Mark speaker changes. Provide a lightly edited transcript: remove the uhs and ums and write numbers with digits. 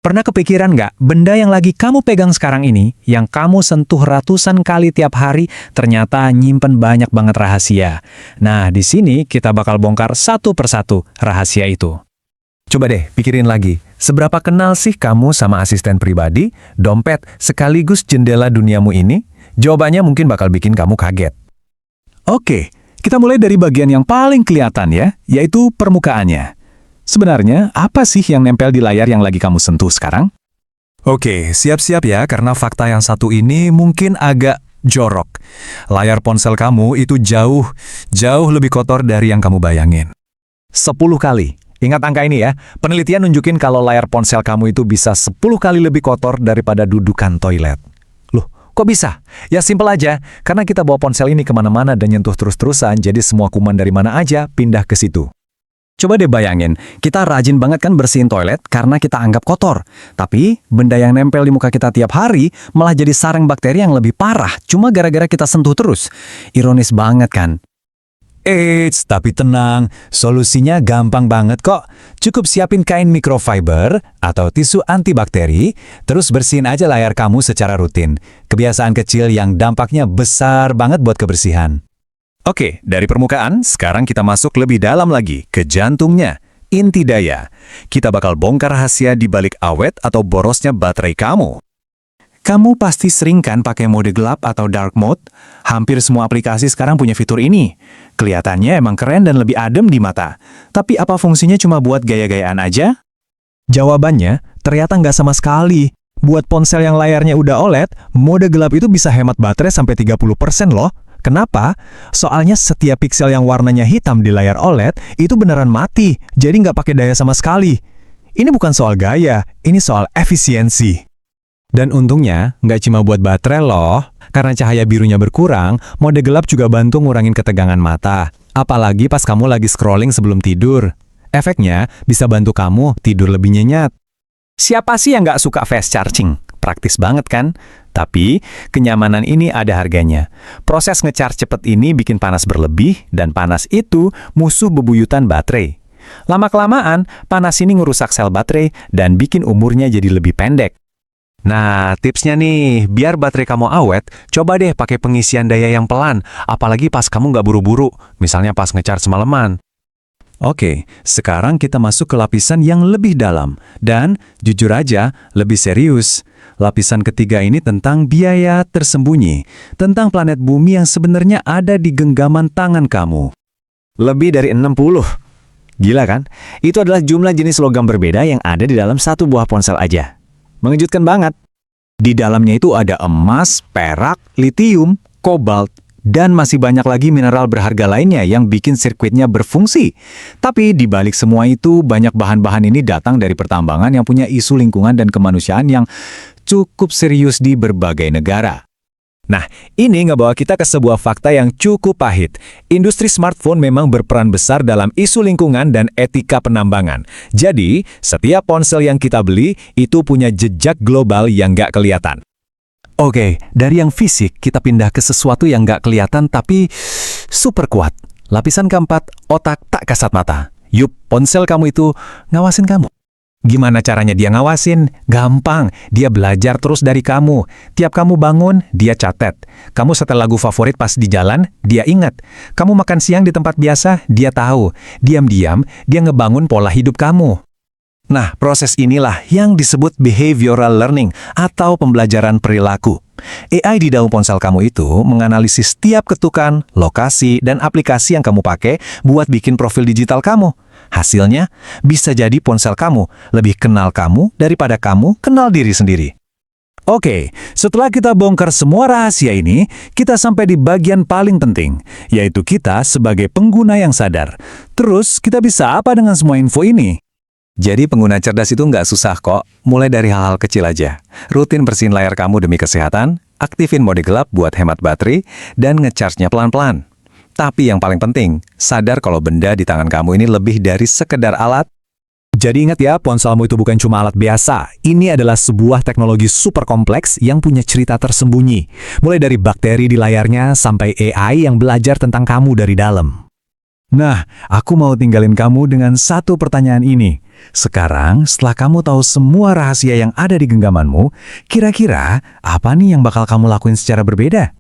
Speaker 1: Pernah kepikiran nggak, benda yang lagi kamu pegang sekarang ini, yang kamu sentuh ratusan kali tiap hari, ternyata nyimpen banyak banget rahasia. Nah, di sini kita bakal bongkar satu persatu rahasia itu. Coba deh pikirin lagi, seberapa kenal sih kamu sama asisten pribadi, dompet, sekaligus jendela duniamu ini? Jawabannya mungkin bakal bikin kamu kaget. Oke, kita mulai dari bagian yang paling kelihatan ya, yaitu permukaannya. Sebenarnya, apa sih yang nempel di layar yang lagi kamu sentuh sekarang? Oke, siap-siap ya, karena fakta yang satu ini mungkin agak jorok. Layar ponsel kamu itu jauh lebih kotor dari yang kamu bayangin. 10 kali. Ingat angka ini ya, penelitian nunjukin kalau layar ponsel kamu itu bisa 10 kali lebih kotor daripada dudukan toilet. Loh, kok bisa? Ya simpel aja, karena kita bawa ponsel ini kemana-mana dan nyentuh terus-terusan, jadi semua kuman dari mana aja pindah ke situ. Coba deh bayangin, kita rajin banget kan bersihin toilet karena kita anggap kotor. Tapi, benda yang nempel di muka kita tiap hari malah jadi sarang bakteri yang lebih parah cuma gara-gara kita sentuh terus. Ironis banget kan? Eits, tapi tenang, solusinya gampang banget kok. Cukup siapin kain microfiber atau tisu antibakteri, terus bersihin aja layar kamu secara rutin. Kebiasaan kecil yang dampaknya besar banget buat kebersihan. Oke, dari permukaan, sekarang kita masuk lebih dalam lagi, ke jantungnya, inti daya. Kita bakal bongkar rahasia di balik awet atau borosnya baterai kamu. Kamu pasti sering kan pakai mode gelap atau dark mode? Hampir semua aplikasi sekarang punya fitur ini. Kelihatannya emang keren dan lebih adem di mata. Tapi apa fungsinya cuma buat gaya-gayaan aja? Jawabannya, ternyata nggak sama sekali. Buat ponsel yang layarnya udah OLED, mode gelap itu bisa hemat baterai sampai 30% loh. Kenapa? Soalnya setiap piksel yang warnanya hitam di layar OLED itu beneran mati, jadi nggak pakai daya sama sekali. Ini bukan soal gaya, ini soal efisiensi. Dan untungnya, nggak cuma buat baterai loh. Karena cahaya birunya berkurang, mode gelap juga bantu ngurangin ketegangan mata. Apalagi pas kamu lagi scrolling sebelum tidur. Efeknya bisa bantu kamu tidur lebih nyenyak. Siapa sih yang nggak suka fast charging? Praktis banget kan? Tapi, kenyamanan ini ada harganya. Proses nge-charge cepet ini bikin panas berlebih, dan panas itu musuh bebuyutan baterai. Lama-kelamaan, panas ini ngerusak sel baterai dan bikin umurnya jadi lebih pendek. Nah, tipsnya nih, biar baterai kamu awet, coba deh pakai pengisian daya yang pelan, apalagi pas kamu nggak buru-buru, misalnya pas nge-charge semalaman. Oke, sekarang kita masuk ke lapisan yang lebih dalam, dan jujur aja, lebih serius. Lapisan ketiga ini tentang biaya tersembunyi, tentang planet bumi yang sebenarnya ada di genggaman tangan kamu. Lebih dari 60. Gila kan? Itu adalah jumlah jenis logam berbeda yang ada di dalam satu buah ponsel aja. Mengejutkan banget. Di dalamnya itu ada emas, perak, litium, kobalt, dan masih banyak lagi mineral berharga lainnya yang bikin sirkuitnya berfungsi. Tapi di balik semua itu, banyak bahan-bahan ini datang dari pertambangan yang punya isu lingkungan dan kemanusiaan yang cukup serius di berbagai negara. Nah, ini ngebawa kita ke sebuah fakta yang cukup pahit. Industri smartphone memang berperan besar dalam isu lingkungan dan etika penambangan. Jadi, setiap ponsel yang kita beli itu punya jejak global yang nggak kelihatan. Oke, dari yang fisik kita pindah ke sesuatu yang nggak kelihatan tapi super kuat. Lapisan keempat, otak tak kasat mata. Yup, ponsel kamu itu ngawasin kamu. Gimana caranya dia ngawasin? Gampang, dia belajar terus dari kamu. Tiap kamu bangun, dia catat. Kamu setel lagu favorit pas di jalan, dia ingat. Kamu makan siang di tempat biasa, dia tahu. Diam-diam, dia ngebangun pola hidup kamu. Nah, proses inilah yang disebut behavioral learning atau pembelajaran perilaku. AI di dalam ponsel kamu itu menganalisis setiap ketukan, lokasi, dan aplikasi yang kamu pakai buat bikin profil digital kamu. Hasilnya, bisa jadi ponsel kamu lebih kenal kamu daripada kamu kenal diri sendiri. Oke, setelah kita bongkar semua rahasia ini, kita sampai di bagian paling penting, yaitu kita sebagai pengguna yang sadar. Terus, kita bisa apa dengan semua info ini? Jadi pengguna cerdas itu nggak susah kok, mulai dari hal-hal kecil aja. Rutin bersihin layar kamu demi kesehatan, aktifin mode gelap buat hemat baterai, dan nge-charge-nya pelan-pelan. Tapi yang paling penting, sadar kalau benda di tangan kamu ini lebih dari sekedar alat. Jadi ingat ya, ponselmu itu bukan cuma alat biasa. Ini adalah sebuah teknologi super kompleks yang punya cerita tersembunyi. Mulai dari bakteri di layarnya sampai AI yang belajar tentang kamu dari dalam. Nah, aku mau tinggalin kamu dengan satu pertanyaan ini. Sekarang, setelah kamu tahu semua rahasia yang ada di genggamanmu, kira-kira apa nih yang bakal kamu lakuin secara berbeda?